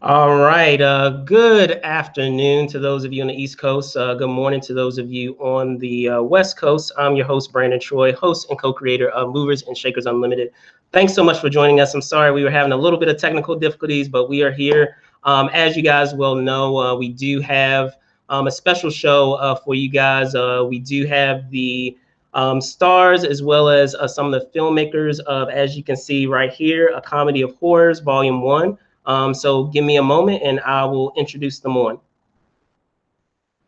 All right. Good afternoon to those of you on the East Coast. Good morning to those of you on the West Coast. I'm your host, Brandon Troy, host and co-creator of Movers and Shakers Unlimited. Thanks so much for joining us. I'm sorry we were having a little bit of technical difficulties, but we are here. As you guys well know, we do have a special show for you guys. We do have the stars as well as some of the filmmakers of, as you can see right here, A Comedy of Horrors, Volume 1. So give me a moment and I will introduce them on.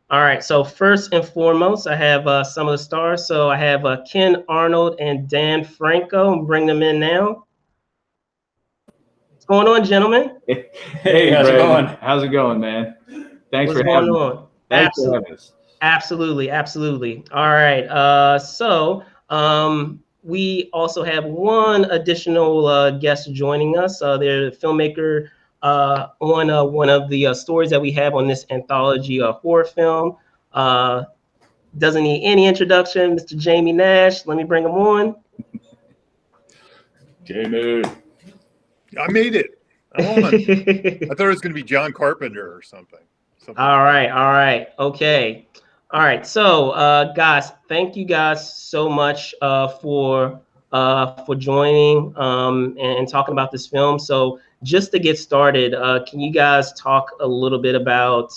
All right, so first and foremost, I have some of the stars. So I have Ken Arnold and Dan Franko. Bring them in now. What's going on, gentlemen? Hey, how's it going? How's it going, man? Thanks What's for having going on? us. Thanks for having us. Absolutely. All right, we also have one additional guest joining us. They're the filmmaker on one of the stories that we have on this anthology horror film. Doesn't need any introduction, Mr. Jamie Nash. Let me bring him on. Jamie. I made it. I'm on. I thought it was going to be John Carpenter or something. All right. Okay. All right. So, guys, thank you guys so much for joining and talking about this film. So, just to get started, can you guys talk a little bit about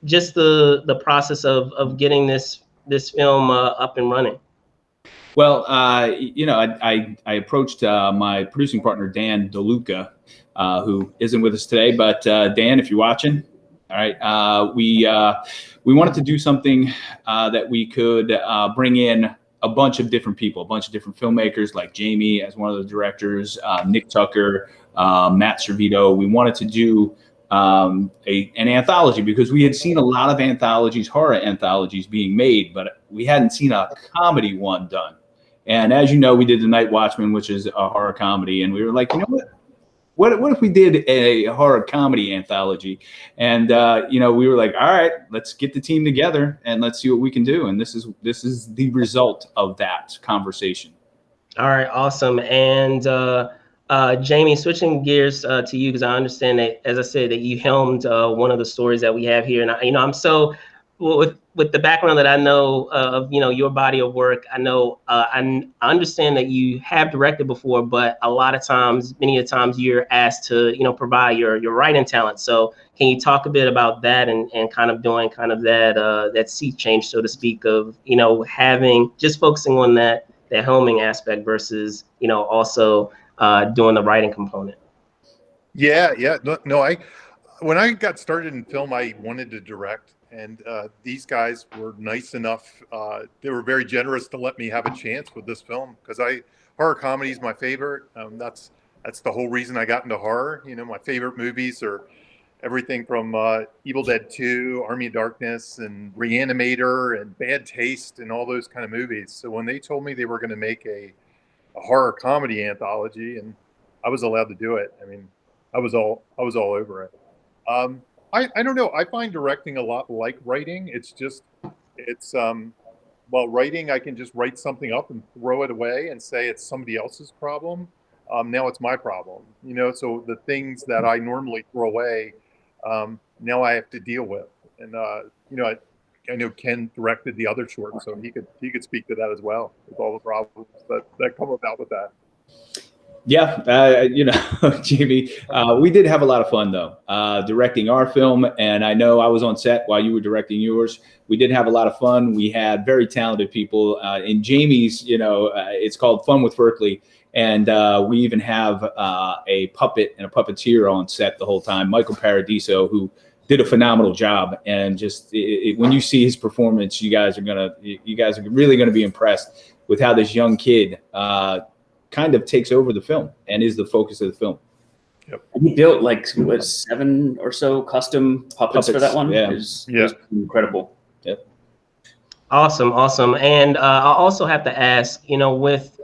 just the process of getting this film up and running? Well, I approached my producing partner, Dan DeLuca, who isn't with us today. But Dan, if you're watching, all right, we wanted to do something that we could bring in a bunch of different people, a bunch of different filmmakers, like Jamie as one of the directors, Nick Tucker, Matt Servito. We wanted to do an anthology because we had seen a lot of anthologies, horror anthologies being made, but we hadn't seen a comedy one done. And as you know, we did The Night Watchman, which is a horror comedy. And we were like, you know what if we did a horror comedy anthology? And, we were like, all right, let's get the team together and let's see what we can do. And this is the result of that conversation. All right, awesome. And Jamie, switching gears to you, because I understand that, as I said, that you helmed one of the stories that we have here. And, I'm so, with the background that I know of, your body of work, I know I understand that you have directed before, but many of the times you're asked to, provide your writing talent. So can you talk a bit about that and kind of doing kind of that seat change, so to speak, of, just focusing on that helming aspect versus, also doing the writing component? Yeah. No, when I got started in film, I wanted to direct. And these guys were nice enough. They were very generous to let me have a chance with this film because horror comedy is my favorite. That's the whole reason I got into horror. My favorite movies are everything from Evil Dead 2, Army of Darkness, and Reanimator, and Bad Taste, and all those kind of movies. So when they told me they were going to make a horror comedy anthology, and I was allowed to do it, I mean, I was all over it. I don't know. I find directing a lot like writing. While writing, I can just write something up and throw it away and say it's somebody else's problem. Now it's my problem, so the things that I normally throw away, now I have to deal with. And, I know Ken directed the other short, so he could speak to that as well, with all the problems that come about with that. Yeah, Jamie, we did have a lot of fun, though, directing our film. And I know I was on set while you were directing yours. We did have a lot of fun. We had very talented people. In Jamie's, it's called Fun with Berkeley. And we even have a puppet and a puppeteer on set the whole time, Michael Paradiso, who did a phenomenal job. And just when you see his performance, you guys are really going to be impressed with how this young kid kind of takes over the film and is the focus of the film. Yep. He built 7 or so custom puppets for that one. Yeah. It was incredible. Yep. Awesome. And I also have to ask, with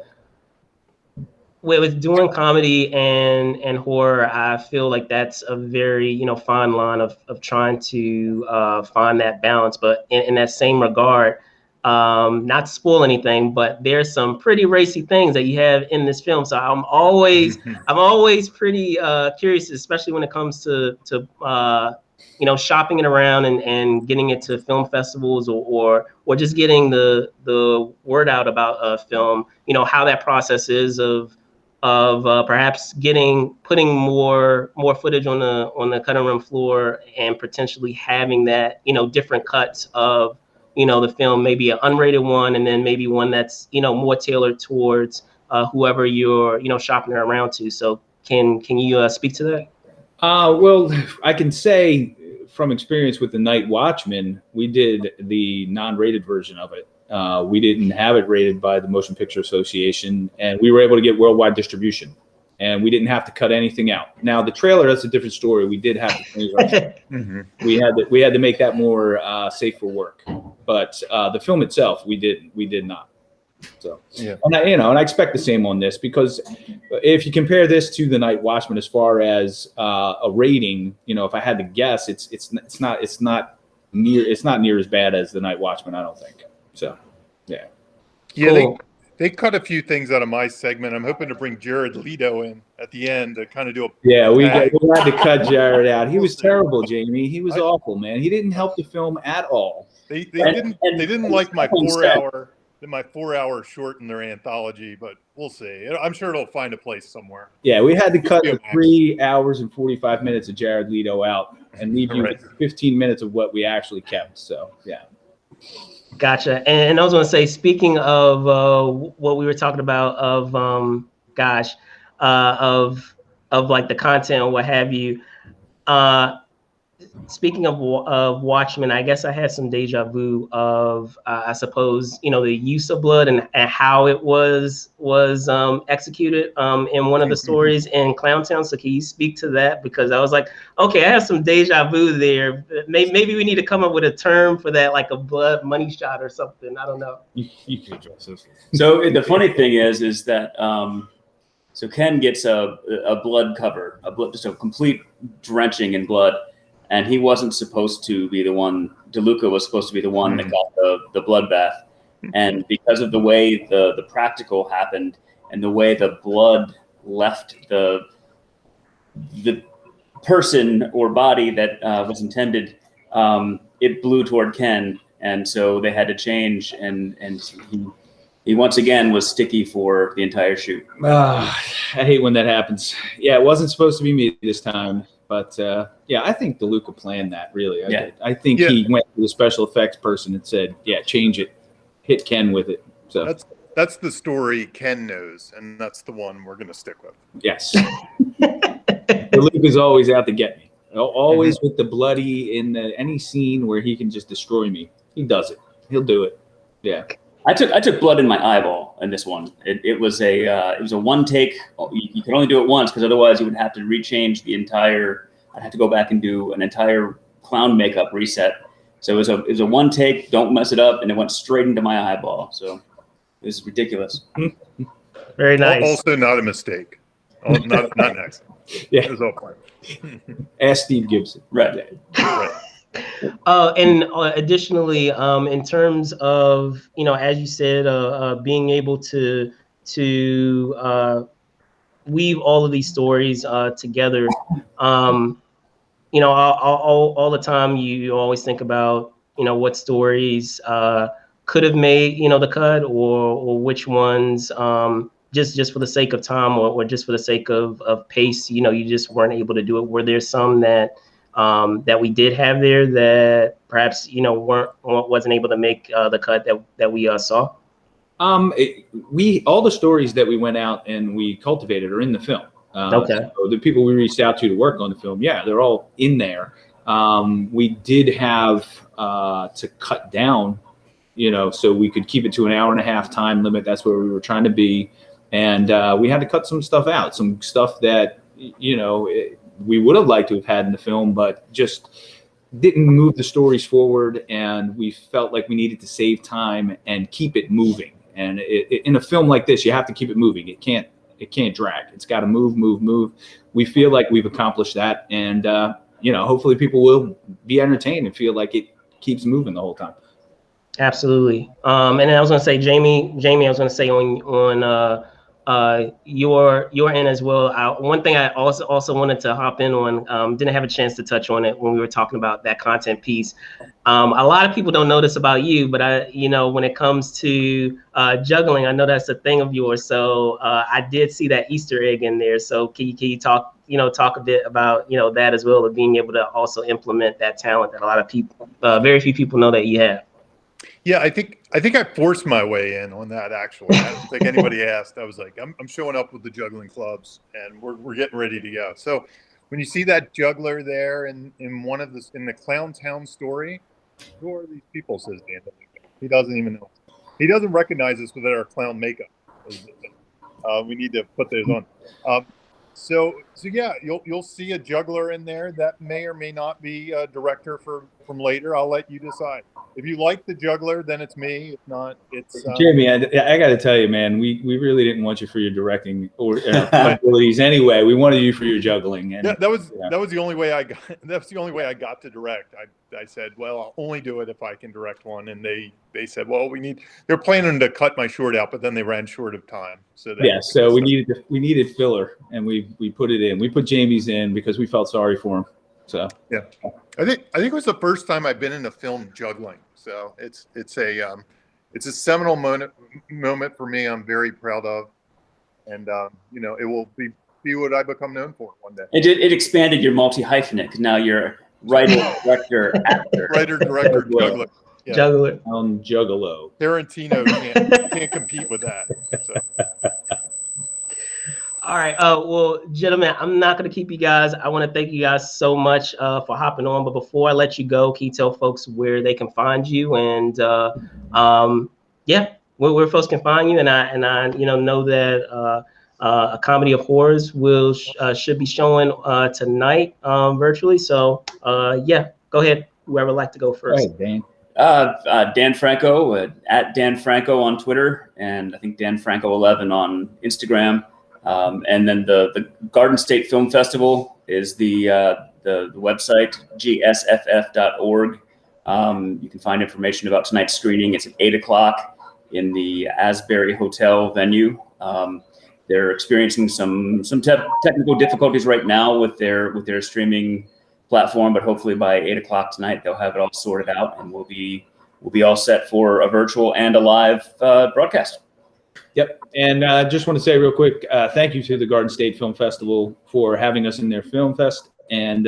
doing comedy and horror, I feel like that's a very, fine line of trying to find that balance. But in that same regard, not to spoil anything, but there's some pretty racy things that you have in this film. So I'm always pretty curious, especially when it comes to shopping it around and getting it to film festivals or just getting the word out about a film. How that process is of perhaps putting more footage on the cutting room floor and potentially having that different cuts of the film, maybe an unrated one, and then maybe one that's more tailored towards whoever you're shopping around to. So can you speak to that? Well, I can say from experience with The Night Watchman, we did the non-rated version of it. We didn't have it rated by the Motion Picture Association, and we were able to get worldwide distribution, and we didn't have to cut anything out. Now the trailer, that's a different story. We did have to change our we had to make that more safe for work, but the film itself, we did not. So yeah, and I expect the same on this, because if you compare this to The Night Watchman as far as a rating, if I had to guess, it's not near as bad as The Night Watchman, I don't think. So yeah. Cool. They cut a few things out of my segment. I'm hoping to bring Jared Leto in at the end to kind of do a we had to cut Jared out. He was terrible, Jamie. He was awful, man. He didn't help the film at all. They didn't like my 4-hour short in their anthology, but we'll see. I'm sure it'll find a place somewhere. Yeah, we had to cut the 3 hours and 45 minutes of Jared Leto out and leave you 15 minutes of what we actually kept. So yeah. Gotcha. And I was going to say, speaking of what we were talking about of like the content or what have you, speaking of Watchmen, I guess I had some deja vu of I suppose the use of blood and how it was executed in one of the stories in Clowntown. So can you speak to that? Because I was like, okay, I have some deja vu there. Maybe we need to come up with a term for that, like a blood money shot or something. I don't know. You can address this. So the funny thing is that so Ken gets a blood cover, just a complete drenching in blood. And he wasn't supposed to be the one. DeLuca was supposed to be the one that got the bloodbath. And because of the way the practical happened and the way the blood left the person or body that was intended, it blew toward Ken. And so they had to change. And he once again was sticky for the entire shoot. I hate when that happens. Yeah, it wasn't supposed to be me this time. But I think DeLuca planned that, really. I think he went to the special effects person and said, change it, hit Ken with it. So that's the story Ken knows, and that's the one we're going to stick with. Yes. DeLuca's always out to get me. Always with the bloody in any scene where he can just destroy me. He does it. He'll do it. Yeah. I took blood in my eyeball in this one. It was a one take. You could only do it once, because otherwise you would have to rechange the entire. I'd have to go back and do an entire clown makeup reset. So it was a one take. Don't mess it up, and it went straight into my eyeball. So it was ridiculous. Very nice. Also not a mistake. Not next. Yeah. It was all fine. Ask Steve Gibson. Right. And additionally, in terms of as you said, being able to weave all of these stories together, all the time you always think about what stories could have made the cut, or which ones just for the sake of time or just for the sake of pace, you just weren't able to do it. Were there some that we did have there that perhaps wasn't able to make the cut that we saw? All the stories that we went out and we cultivated are in the film. Okay. So the people we reached out to work on the film, they're all in there. We did have to cut down, so we could keep it to an hour and a half time limit. That's where we were trying to be, and we had to cut some stuff out, some stuff that we would have liked to have had in the film, but just didn't move the stories forward, and we felt like we needed to save time and keep it moving. And in a film like this, you have to keep it moving. It can't drag. It's got to move. We feel like we've accomplished that, and hopefully people will be entertained and feel like it keeps moving the whole time. Absolutely. And then I was going to say, Jamie, I was going to say on your end as well. One thing I also wanted to hop in on, didn't have a chance to touch on it when we were talking about that content piece. A lot of people don't know this about you, but when it comes to juggling, I know that's a thing of yours. So I did see that Easter egg in there. So can you talk a bit about that as well, of being able to also implement that talent that a lot of people, very few people know that you have. Yeah, I think I forced my way in on that. Actually, I don't think anybody asked. I was like, I'm showing up with the juggling clubs, and we're getting ready to go. So when you see that juggler there in the Clown Town story, who are these people? Says Dan. He doesn't even know. He doesn't recognize us with our clown makeup. We need to put those on. So yeah, you'll see a juggler in there that may or may not be a director from later. I'll let you decide. If you like the juggler, then it's me. If not, it's Jamie. I got to tell you, man, we really didn't want you for your directing or abilities anyway. We wanted you for your juggling. And yeah, that was the only way I got. That's the only way I got to direct. I said, well, I'll only do it if I can direct one, and they said, well, they're planning to cut my short out, but then they ran short of time. So we needed filler, and we put it in. We put Jamie's in because we felt sorry for him. So yeah, I think it was the first time I've been in a film juggling. So it's a seminal moment for me. I'm very proud of, and it will be what I become known for one day. It expanded your multi-hyphenate because now you're writer, director, actor. Writer, director, juggler. Yeah. Juggler. Juggalo. Tarantino can't compete with that. So. All right. Well, gentlemen, I'm not going to keep you guys. I want to thank you guys so much for hopping on. But before I let you go, can you tell folks where they can find you? And where folks can find you. And I know that A Comedy of Horrors should be showing tonight virtually. So go ahead. Whoever would like to go first. Go ahead, Dan. Dan Franko at Dan Franko on Twitter, and I think Dan Franko 11 on Instagram. And then the Garden State Film Festival is the website, gsff.org. You can find information about tonight's screening. It's at 8:00 in the Asbury Hotel venue. They're experiencing some technical difficulties right now with their streaming platform, but hopefully by 8:00 tonight they'll have it all sorted out, and we'll be all set for a virtual and a live broadcast. Yep. And I just want to say real quick, thank you to the Garden State Film Festival for having us in their film fest. And,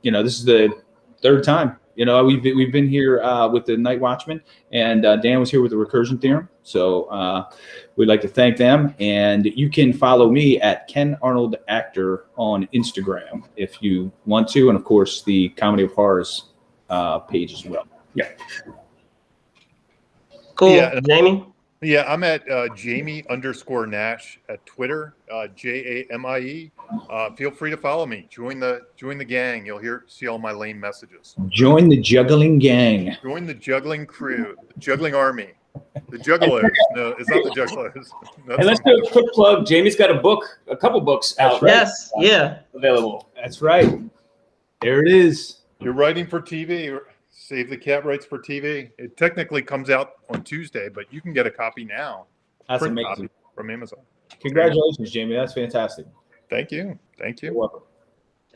this is the third time, we've been here with the Night Watchman, and Dan was here with the Recursion Theorem. So we'd like to thank them. And you can follow me at Ken Arnold Actor on Instagram if you want to. And of course, the Comedy of Horrors page as well. Yeah. Cool. Yeah. Jamie? Yeah, I'm at Jamie_Nash at Twitter, JAMIE. Feel free to follow me. Join the gang. You'll see all my lame messages. Join the juggling gang. Join the juggling crew, the juggling army, the juggalos. No, it's not the juggalos. And let's do a quick plug. Jamie's got a couple books out. Right? Yes, yeah, available. That's right. There it is. You're writing for TV. Save the Cat writes for TV. It technically comes out on Tuesday, but you can get a copy now. That's amazing. From Amazon. Congratulations, Jamie. That's fantastic. Thank you. You're welcome.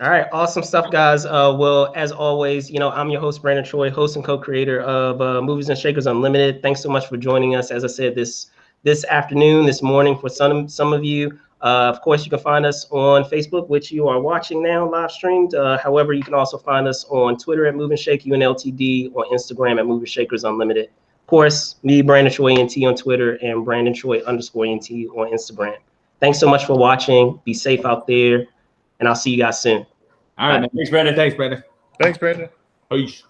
All right, awesome stuff, guys. Well, as always, I'm your host, Brandon Troy, host and co-creator of Movies and Shakers Unlimited. Thanks so much for joining us. As I said, this afternoon, this morning for some of you. Of course, you can find us on Facebook, which you are watching now, live streamed. However, you can also find us on Twitter at Move and Shake UNLTD, on Instagram at Movie Shakers Unlimited. Of course, me, Brandon Troy ENT on Twitter, and Brandon Troy _ENT on Instagram. Thanks so much for watching. Be safe out there, and I'll see you guys soon. All right, man. Thanks, Brandon. Thanks, Brandon. Thanks, Brandon. Peace.